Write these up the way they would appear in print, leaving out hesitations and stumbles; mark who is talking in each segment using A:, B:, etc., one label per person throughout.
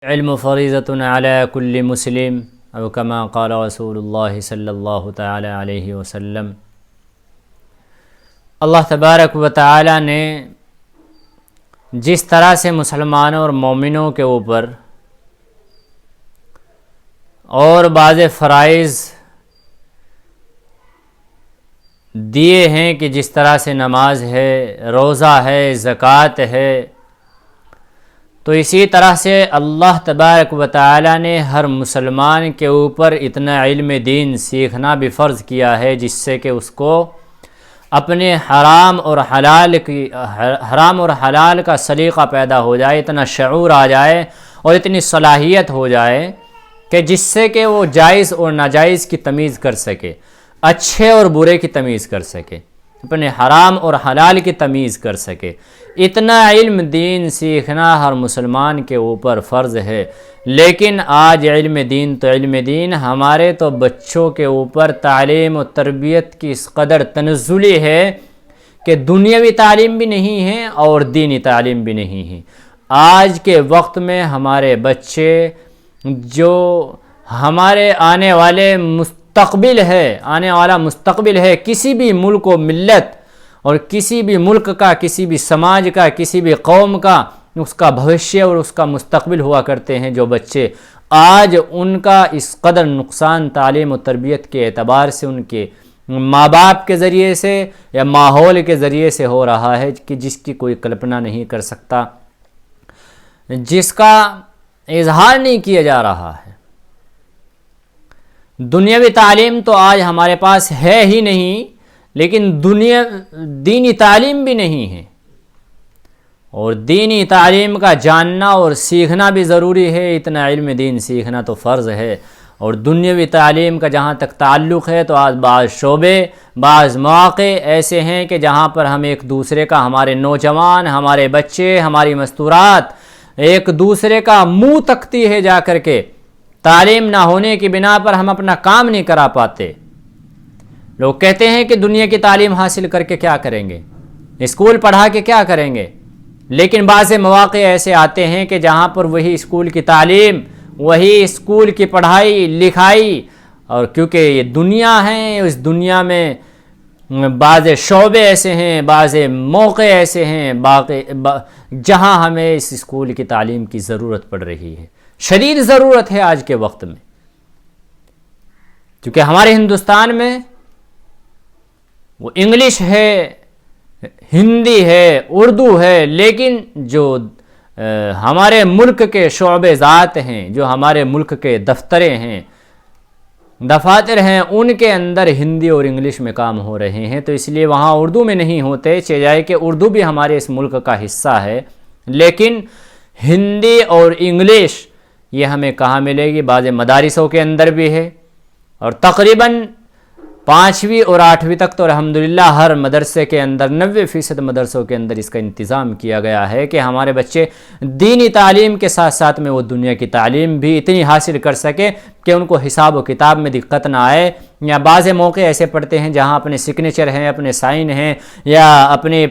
A: علم فریضۃ علی کل مسلم او کما قال رسول اللہ صلی اللہ تعالی علیہ وسلم۔ اللہ تبارک و تعالی نے جس طرح سے مسلمانوں اور مومنوں کے اوپر اور بعض فرائض دیے ہیں کہ جس طرح سے نماز ہے، روزہ ہے، زکوٰۃ ہے، تو اسی طرح سے اللہ تبارک و تعالی نے ہر مسلمان کے اوپر اتنا علم دین سیکھنا بھی فرض کیا ہے جس سے کہ اس کو اپنے حرام اور حلال کا سلیقہ پیدا ہو جائے، اتنا شعور آ جائے اور اتنی صلاحیت ہو جائے کہ جس سے کہ وہ جائز اور ناجائز کی تمیز کر سکے، اچھے اور برے کی تمیز کر سکے، اپنے حرام اور حلال کی تمیز کر سکے۔ اتنا علم دین سیکھنا ہر مسلمان کے اوپر فرض ہے، لیکن آج علم دین ہمارے تو بچوں کے اوپر تعلیم و تربیت کی اس قدر تنزلی ہے کہ دنیاوی تعلیم بھی نہیں ہے اور دینی تعلیم بھی نہیں ہے۔ آج کے وقت میں ہمارے بچے جو ہمارے آنے والا مستقبل ہے کسی بھی ملک و ملت اور کسی بھی ملک کا، کسی بھی سماج کا، کسی بھی قوم کا، اس کا بھوشیہ اور اس کا مستقبل ہوا کرتے ہیں جو بچے، آج ان کا اس قدر نقصان تعلیم و تربیت کے اعتبار سے ان کے ماں باپ کے ذریعے سے یا ماحول کے ذریعے سے ہو رہا ہے کہ جس کی کوئی کلپنا نہیں کر سکتا، جس کا اظہار نہیں کیا جا رہا ہے۔ دنیاوی تعلیم تو آج ہمارے پاس ہے ہی نہیں، لیکن دینی تعلیم بھی نہیں ہے، اور دینی تعلیم کا جاننا اور سیکھنا بھی ضروری ہے۔ اتنا علم دین سیکھنا تو فرض ہے، اور دنیاوی تعلیم کا جہاں تک تعلق ہے تو آج بعض شعبے، بعض مواقع ایسے ہیں کہ جہاں پر ہم ایک دوسرے کا، ہمارے نوجوان، ہمارے بچے، ہماری مستورات ایک دوسرے کا منہ تکتی ہے جا کر کے، تعلیم نہ ہونے کی بنا پر ہم اپنا کام نہیں کرا پاتے۔ لوگ کہتے ہیں کہ دنیا کی تعلیم حاصل کر کے کیا کریں گے، اسکول پڑھا کے کیا کریں گے، لیکن بعض مواقع ایسے آتے ہیں کہ جہاں پر وہی اسکول کی تعلیم، وہی اسکول کی پڑھائی لکھائی، اور کیونکہ یہ دنیا ہے، اس دنیا میں بعض شعبے ایسے ہیں، بعض موقع ایسے ہیں جہاں ہمیں اس اسکول کی تعلیم کی ضرورت پڑ رہی ہے، شدید ضرورت ہے آج کے وقت میں، کیونکہ ہمارے ہندوستان میں وہ انگلش ہے، ہندی ہے، اردو ہے، لیکن جو ہمارے ملک کے شعبے ذات ہیں، جو ہمارے ملک کے دفاتر ہیں، ان کے اندر ہندی اور انگلش میں کام ہو رہے ہیں، تو اس لیے وہاں اردو میں نہیں ہوتے، چاہے کہ اردو بھی ہمارے اس ملک کا حصہ ہے، لیکن ہندی اور انگلش یہ ہمیں کہاں ملے گی؟ بعض مدارسوں کے اندر بھی ہے، اور تقریباً 5ویں اور 8ویں تک تو الحمدللہ ہر مدرسے کے اندر 90% مدرسوں کے اندر اس کا انتظام کیا گیا ہے کہ ہمارے بچے دینی تعلیم کے ساتھ ساتھ میں وہ دنیا کی تعلیم بھی اتنی حاصل کر سکے کہ ان کو حساب و کتاب میں دقت نہ آئے۔ یا بعض موقع ایسے پڑھتے ہیں جہاں اپنے سگنیچر ہیں، اپنے سائن ہیں، یا اپنے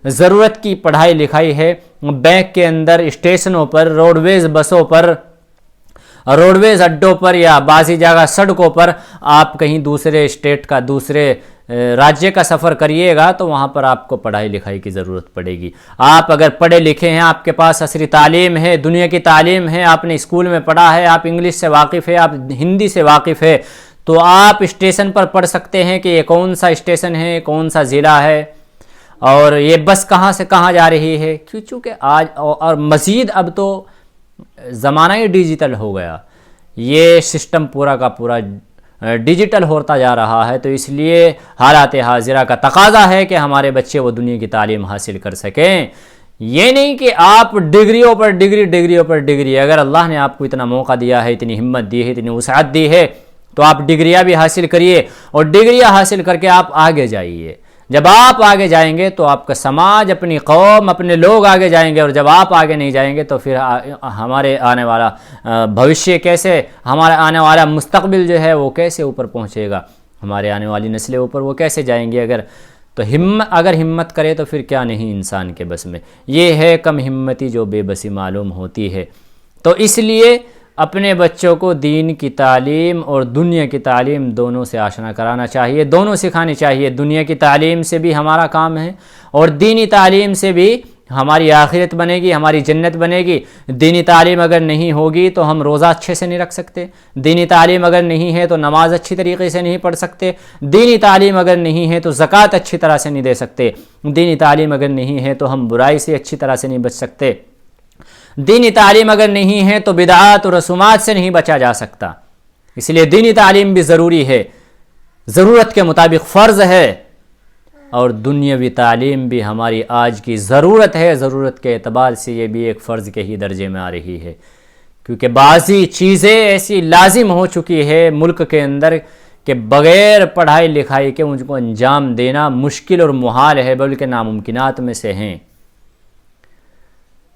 A: ضرورت کی پڑھائی لکھائی ہے، بینک کے اندر، اسٹیشنوں پر، روڈویز بسوں پر، روڈویز اڈوں پر، یا بعضی جگہ سڑکوں پر آپ کہیں دوسرے اسٹیٹ کا، دوسرے راجیہ کا سفر کریے گا تو وہاں پر آپ کو پڑھائی لکھائی کی ضرورت پڑے گی۔ آپ اگر پڑھے لکھے ہیں، آپ کے پاس عصری تعلیم ہے، دنیا کی تعلیم ہے، آپ نے اسکول میں پڑھا ہے، آپ انگلش سے واقف ہے، آپ ہندی سے واقف ہے، تو آپ اسٹیشن پر پڑھ سکتے ہیں کہ یہ کون سا اسٹیشن ہے، کون سا ضلع ہے، اور یہ بس کہاں سے کہاں جا رہی ہے، چونکہ آج اور مزید اب تو زمانہ ہی ڈیجیٹل ہو گیا، یہ سسٹم پورا کا پورا ڈیجیٹل ہوتا جا رہا ہے، تو اس لیے حالات حاضرہ کا تقاضا ہے کہ ہمارے بچے وہ دنیا کی تعلیم حاصل کر سکیں۔ یہ نہیں کہ آپ ڈگریوں پر ڈگری، اگر اللہ نے آپ کو اتنا موقع دیا ہے، اتنی ہمت دی ہے، اتنی وسعت دی ہے، تو آپ ڈگریاں بھی حاصل کریے، اور ڈگریاں حاصل کر کے آپ آگے جائیے۔ جب آپ آگے جائیں گے تو آپ کا سماج، اپنی قوم، اپنے لوگ آگے جائیں گے، اور جب آپ آگے نہیں جائیں گے تو پھر ہمارے آنے والا بھوشیہ کیسے، ہمارا آنے والا مستقبل جو ہے وہ کیسے اوپر پہنچے گا، ہمارے آنے والی نسلیں اوپر وہ کیسے جائیں گے؟ اگر ہمت کرے تو پھر کیا نہیں انسان کے بس میں، یہ ہے کم ہمتی جو بے بسی معلوم ہوتی ہے۔ تو اس لیے اپنے بچوں کو دین کی تعلیم اور دنیا کی تعلیم دونوں سے آشنا کرانا چاہیے، دونوں سکھانی چاہیے۔ دنیا کی تعلیم سے بھی ہمارا کام ہے اور دینی تعلیم سے بھی ہماری آخرت بنے گی، ہماری جنت بنے گی۔ دینی تعلیم اگر نہیں ہوگی تو ہم روزہ اچھے سے نہیں رکھ سکتے، دینی تعلیم اگر نہیں ہے تو نماز اچھی طریقے سے نہیں پڑھ سکتے، دینی تعلیم اگر نہیں ہے تو زکوٰۃ اچھی طرح سے نہیں دے سکتے، دینی تعلیم اگر نہیں ہے تو ہم برائی سے اچھی طرح سے نہیں بچ سکتے، دینی تعلیم اگر نہیں ہے تو بدعات و رسومات سے نہیں بچا جا سکتا۔ اس لیے دینی تعلیم بھی ضروری ہے، ضرورت کے مطابق فرض ہے، اور دنیاوی تعلیم بھی ہماری آج کی ضرورت ہے۔ ضرورت کے اعتبار سے یہ بھی ایک فرض کے ہی درجے میں آ رہی ہے، کیونکہ بعضی چیزیں ایسی لازم ہو چکی ہے ملک کے اندر کہ بغیر پڑھائی لکھائی کے ان کو انجام دینا مشکل اور محال ہے، بلکہ ناممکنات میں سے ہیں۔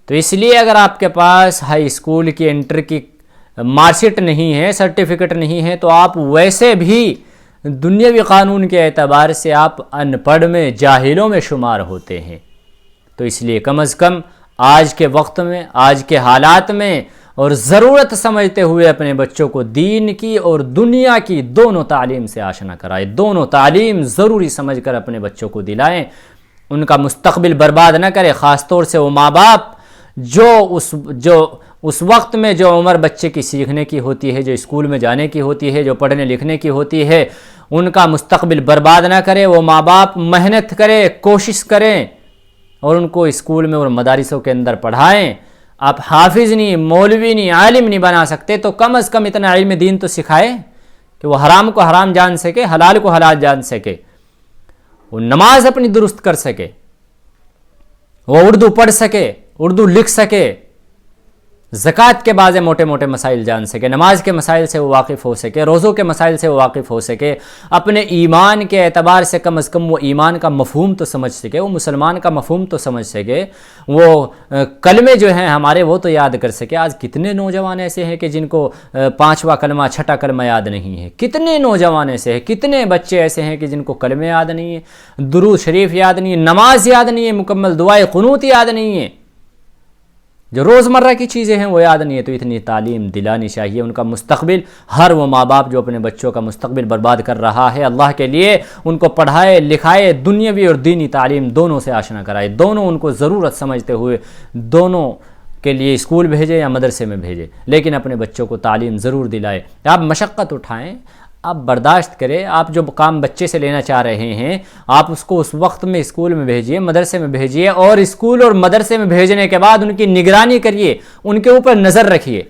A: تو اس لیے اگر آپ کے پاس ہائی اسکول کی انٹر کی مارک شیٹ نہیں ہے، سرٹیفکیٹ نہیں ہے، تو آپ ویسے بھی دنیاوی قانون کے اعتبار سے آپ ان پڑھ میں، جاہلوں میں شمار ہوتے ہیں۔ تو اس لیے کم از کم آج کے وقت میں، آج کے حالات میں اور ضرورت سمجھتے ہوئے اپنے بچوں کو دین کی اور دنیا کی دونوں تعلیم سے آشنا کرائیں، دونوں تعلیم ضروری سمجھ کر اپنے بچوں کو دلائیں، ان کا مستقبل برباد نہ کریں۔ خاص طور سے وہ ماں باپ جو اس وقت میں جو عمر بچے کی سیکھنے کی ہوتی ہے، جو اسکول میں جانے کی ہوتی ہے، جو پڑھنے لکھنے کی ہوتی ہے، ان کا مستقبل برباد نہ کرے۔ وہ ماں باپ محنت کرے، کوشش کریں اور ان کو اسکول میں اور مدارسوں کے اندر پڑھائیں۔ آپ حافظ نہیں، مولوی نہیں، عالم نہیں بنا سکتے تو کم از کم اتنا علم دین تو سکھائے کہ وہ حرام کو حرام جان سکے، حلال کو حلال جان سکے، وہ نماز اپنی درست کر سکے، وہ اردو پڑھ سکے، اردو لکھ سکے، زکوٰۃ کے بعض موٹے موٹے مسائل جان سکے، نماز کے مسائل سے وہ واقف ہو سکے، روزوں کے مسائل سے وہ واقف ہو سکے، اپنے ایمان کے اعتبار سے کم از کم وہ ایمان کا مفہوم تو سمجھ سکے، وہ مسلمان کا مفہوم تو سمجھ سکے، وہ کلمے جو ہیں ہمارے وہ تو یاد کر سکے۔ آج کتنے نوجوان ایسے ہیں کہ جن کو 5واں کلمہ، 6ٹھا کلمہ یاد نہیں ہے، کتنے نوجوان ایسے ہیں، کتنے بچے ایسے ہیں کہ جن کو کلمے یاد نہیں ہیں، درود شریف یاد نہیں ہے، نماز یاد نہیں ہے، مکمل دعائے قنوت یاد نہیں ہے، جو روزمرہ کی چیزیں ہیں وہ یاد نہیں ہے۔ تو اتنی تعلیم دلانی چاہیے۔ ان کا مستقبل، ہر وہ ماں باپ جو اپنے بچوں کا مستقبل برباد کر رہا ہے، اللہ کے لیے ان کو پڑھائے لکھائے، دنیاوی اور دینی تعلیم دونوں سے آشنا کرائے، دونوں ان کو ضرورت سمجھتے ہوئے دونوں کے لیے اسکول بھیجے یا مدرسے میں بھیجے، لیکن اپنے بچوں کو تعلیم ضرور دلائے۔ آپ مشقت اٹھائیں، آپ برداشت کریں، آپ جو کام بچے سے لینا چاہ رہے ہیں آپ اس کو اس وقت میں اسکول میں بھیجیے، مدرسے میں بھیجیے، اور اسکول اور مدرسے میں بھیجنے کے بعد ان کی نگرانی کریے، ان کے اوپر نظر رکھیے،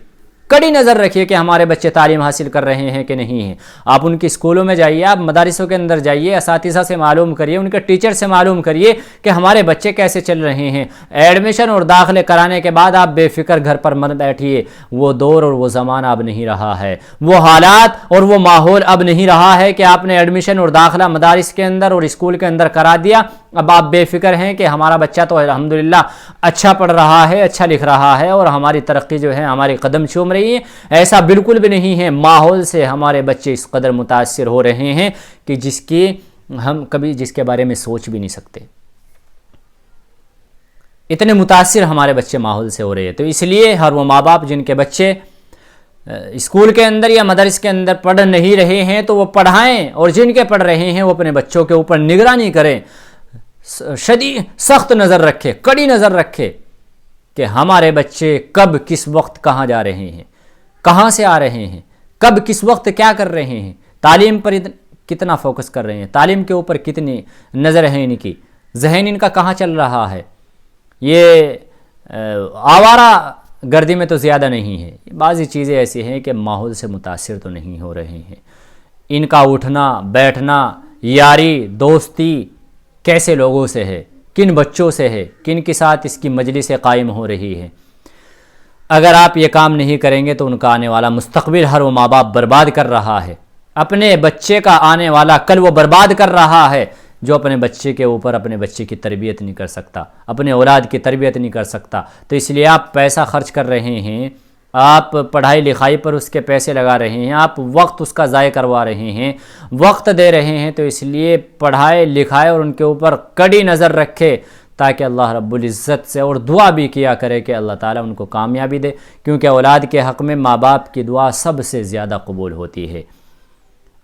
A: کڑی نظر رکھیے کہ ہمارے بچے تعلیم حاصل کر رہے ہیں کہ نہیں ہیں۔ آپ ان کی اسکولوں میں جائیے، آپ مدارسوں کے اندر جائیے، اساتذہ سے معلوم کریے، ان کے ٹیچر سے معلوم کریے کہ ہمارے بچے کیسے چل رہے ہیں۔ ایڈمیشن اور داخلے کرانے کے بعد آپ بے فکر گھر پر مت بیٹھیے، وہ دور اور وہ زمانہ اب نہیں رہا ہے، وہ حالات اور وہ ماحول اب نہیں رہا ہے کہ آپ نے ایڈمیشن اور داخلہ مدارس کے اندر اور اسکول کے اندر کرا دیا، اب آپ بے فکر ہیں کہ ہمارا بچہ تو الحمدللہ اچھا پڑھ رہا ہے، اچھا لکھ رہا ہے اور ہماری ترقی جو ہے ہماری قدم چوم رہی ہے۔ ایسا بالکل بھی نہیں ہے۔ ماحول سے ہمارے بچے اس قدر متاثر ہو رہے ہیں کہ ہم کبھی جس کے بارے میں سوچ بھی نہیں سکتے، اتنے متاثر ہمارے بچے ماحول سے ہو رہے ہیں۔ تو اس لیے ہر وہ ماں باپ جن کے بچے اسکول کے اندر یا مدرسے کے اندر پڑھ نہیں رہے ہیں تو وہ پڑھائیں، اور جن کے پڑھ رہے ہیں وہ اپنے بچوں کے اوپر نگرانی کریں، سخت نظر رکھے، کڑی نظر رکھے کہ ہمارے بچے کب کس وقت کہاں جا رہے ہیں، کہاں سے آ رہے ہیں، کب کس وقت کیا کر رہے ہیں، تعلیم پر کتنا فوکس کر رہے ہیں، تعلیم کے اوپر کتنی نظر ہے ان کی، ذہن ان کا کہاں چل رہا ہے۔ یہ آوارہ گردی میں تو زیادہ نہیں ہے، بعضی چیزیں ایسی ہیں کہ ماحول سے متاثر تو نہیں ہو رہے ہیں۔ ان کا اٹھنا بیٹھنا، یاری دوستی کیسے لوگوں سے ہے، کن بچوں سے ہے، کن کے ساتھ اس کی مجلسیں قائم ہو رہی ہے۔ اگر آپ یہ کام نہیں کریں گے تو ان کا آنے والا مستقبل ہر وہ ماں باپ برباد کر رہا ہے، اپنے بچے کا آنے والا کل وہ برباد کر رہا ہے، جو اپنے بچے کے اوپر اپنے بچے کی تربیت نہیں کر سکتا، اپنے اولاد کی تربیت نہیں کر سکتا۔ تو اس لیے آپ پیسہ خرچ کر رہے ہیں، آپ پڑھائی لکھائی پر اس کے پیسے لگا رہے ہیں، آپ وقت اس کا ضائع کروا رہے ہیں، وقت دے رہے ہیں، تو اس لیے پڑھائے لکھائے اور ان کے اوپر کڑی نظر رکھے تاکہ اللہ رب العزت سے اور دعا بھی کیا کرے کہ اللہ تعالیٰ ان کو کامیابی دے، کیونکہ اولاد کے حق میں ماں باپ کی دعا سب سے زیادہ قبول ہوتی ہے۔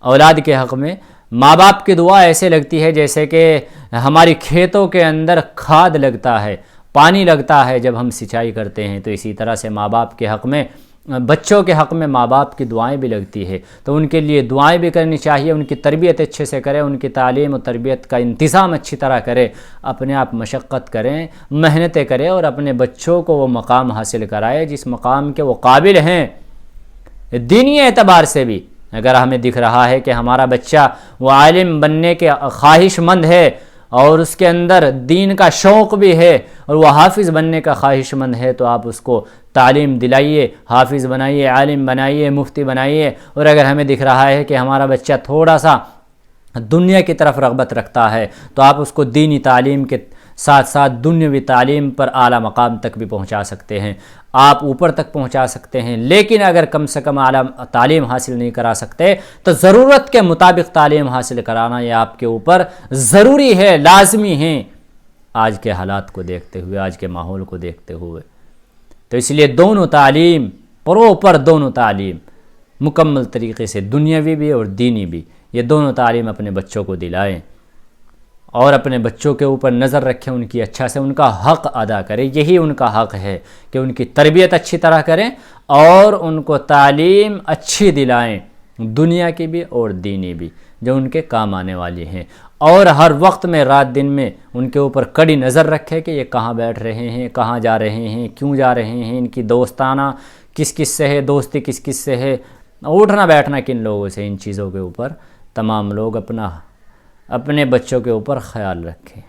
A: اولاد کے حق میں ماں باپ کی دعا ایسے لگتی ہے جیسے کہ ہماری کھیتوں کے اندر کھاد لگتا ہے، پانی لگتا ہے جب ہم سینچائی کرتے ہیں، تو اسی طرح سے ماں باپ کے حق میں، بچوں کے حق میں ماں باپ کی دعائیں بھی لگتی ہے، تو ان کے لیے دعائیں بھی کرنی چاہیے، ان کی تربیت اچھے سے کریں، ان کی تعلیم و تربیت کا انتظام اچھی طرح کریں، اپنے آپ مشقت کریں، محنتیں کریں اور اپنے بچوں کو وہ مقام حاصل کرائے جس مقام کے وہ قابل ہیں۔ دینی اعتبار سے بھی اگر ہمیں دکھ رہا ہے کہ ہمارا بچہ وہ عالم بننے کے خواہش مند ہے اور اس کے اندر دین کا شوق بھی ہے اور وہ حافظ بننے کا خواہش مند ہے، تو آپ اس کو تعلیم دلائیے، حافظ بنائیے، عالم بنائیے، مفتی بنائیے۔ اور اگر ہمیں دکھ رہا ہے کہ ہمارا بچہ تھوڑا سا دنیا کی طرف رغبت رکھتا ہے، تو آپ اس کو دینی تعلیم کے ساتھ ساتھ دنیاوی تعلیم پر اعلیٰ مقام تک بھی پہنچا سکتے ہیں، آپ اوپر تک پہنچا سکتے ہیں۔ لیکن اگر کم سے کم اعلیٰ تعلیم حاصل نہیں کرا سکتے تو ضرورت کے مطابق تعلیم حاصل کرانا یہ آپ کے اوپر ضروری ہے، لازمی ہے، آج کے حالات کو دیکھتے ہوئے، آج کے ماحول کو دیکھتے ہوئے۔ تو اس لیے دونوں تعلیم، پروپر دونوں تعلیم، مکمل طریقے سے دنیاوی بھی اور دینی بھی، یہ دونوں تعلیم اپنے بچوں کو دلائیں اور اپنے بچوں کے اوپر نظر رکھیں، ان کی اچھا سے ان کا حق ادا کریں۔ یہی ان کا حق ہے کہ ان کی تربیت اچھی طرح کریں اور ان کو تعلیم اچھی دلائیں، دنیا کی بھی اور دینی بھی، جو ان کے کام آنے والی ہیں، اور ہر وقت میں، رات دن میں ان کے اوپر کڑی نظر رکھے کہ یہ کہاں بیٹھ رہے ہیں، کہاں جا رہے ہیں، کیوں جا رہے ہیں، ان کی دوستانہ کس کس سے ہے، دوستی کس کس سے ہے، اٹھنا بیٹھنا کن لوگوں سے، ان چیزوں کے اوپر تمام لوگ اپنے بچوں کے اوپر خیال رکھیں۔